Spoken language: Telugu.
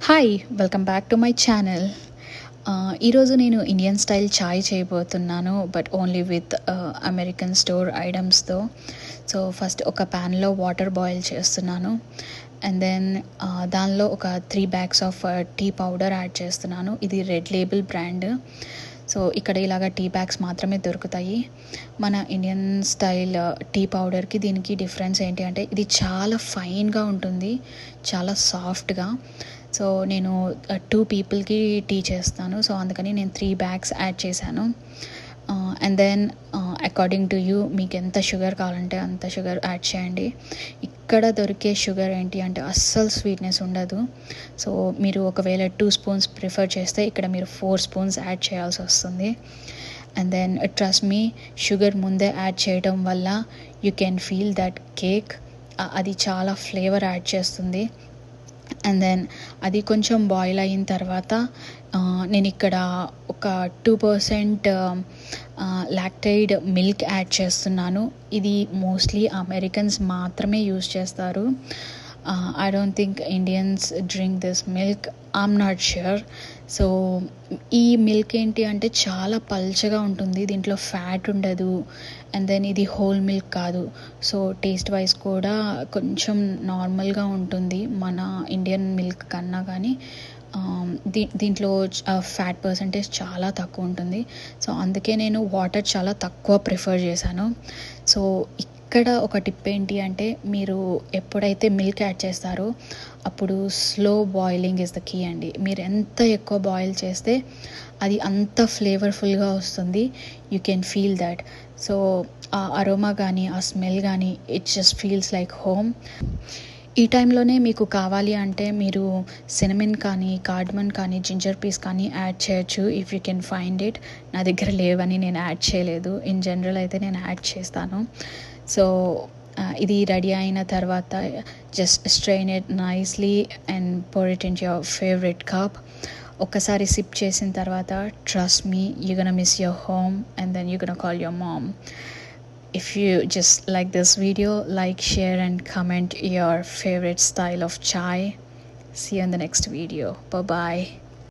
Hi welcome back to my channel. ఈరోజు నేను ఇండియన్ స్టైల్ చాయ్ చేయబోతున్నాను, but only with American store ఐటమ్స్తో. సో ఫస్ట్ ఒక ప్యాన్లో వాటర్ బాయిల్ చేస్తున్నాను, అండ్ దెన్ దానిలో ఒక 3 bags of tea powder add చేస్తున్నాను. ఇది రెడ్ లేబుల్ బ్రాండ్. సో ఇక్కడ ఇలాగ టీ బ్యాగ్స్ మాత్రమే దొరుకుతాయి. మన ఇండియన్ స్టైల్ టీ పౌడర్కి దీనికి డిఫరెన్స్ ఏంటి అంటే ఇది చాలా ఫైన్గా ఉంటుంది, చాలా సాఫ్ట్గా. సో నేను 2 పీపుల్కి టీ చేస్తాను, సో అందుకని నేను 3 bags యాడ్ చేశాను. And then according to you, మీకు ఎంత షుగర్ కావాలంటే అంత షుగర్ యాడ్ చేయండి. ఇక్కడ దొరికే షుగర్ ఏంటి అంటే అస్సలు స్వీట్నెస్ ఉండదు. సో మీరు ఒకవేళ 2 spoons ప్రిఫర్ చేస్తే ఇక్కడ మీరు 4 spoons యాడ్ చేయాల్సి వస్తుంది. And then trust me, sugar ముందే యాడ్ చేయడం వల్ల you can feel that cake, అది చాలా ఫ్లేవర్ యాడ్ చేస్తుంది. అండ్ దెన్ అది కొంచెం బాయిల్ అయిన తర్వాత నేను ఇక్కడ ఒక 2% లాక్టైడ్ మిల్క్ యాడ్ చేస్తున్నాను. ఇది మోస్ట్లీ అమెరికన్స్ మాత్రమే యూస్ చేస్తారు. I don't think Indians drink this milk, I'm not sure. So ఈ మిల్క్ ఏంటి అంటే చాలా పల్చగా ఉంటుంది, దీంట్లో ఫ్యాట్ ఉండదు. అండ్ దెన్ ఇది హోల్ మిల్క్ కాదు, సో టేస్ట్ వైజ్ కూడా కొంచెం నార్మల్గా ఉంటుంది మన ఇండియన్ మిల్క్ కన్నా. కానీ దీంట్లో ఫ్యాట్ పర్సంటేజ్ చాలా తక్కువ ఉంటుంది. సో అందుకే నేను వాటర్ చాలా తక్కువ ప్రిఫర్ చేశాను. సో ఇక్కడ ఒక టిప్ ఏంటి అంటే మీరు ఎప్పుడైతే మిల్క్ యాడ్ చేస్తారో అప్పుడు slow boiling is the key అండి. మీరు ఎంత ఎక్కువ బాయిల్ చేస్తే అది అంత ఫ్లేవర్ఫుల్గా వస్తుంది. You can feel that. So ఆ అరోమా కానీ ఆ స్మెల్ కానీ it just feels like home. ఈ టైంలోనే మీకు కావాలి అంటే మీరు సినమన్ కానీ, కార్డమన్ కానీ, జింజర్ పీస్ కానీ యాడ్ చేయొచ్చు if you can find it. నా దగ్గర లేవని నేను యాడ్ చేయలేదు, ఇన్ జనరల్ అయితే నేను యాడ్ చేస్తాను. సో ఇది రెడీ అయిన తర్వాత just strain it nicely and pour it in your favourite cup. ఒక్కసారి సిప్ చేసిన తర్వాత trust me, you gonna miss your home and then you gonna call your mom. If you just like this video, like, share and comment your favorite style of chai. See you in the next video. Bye bye.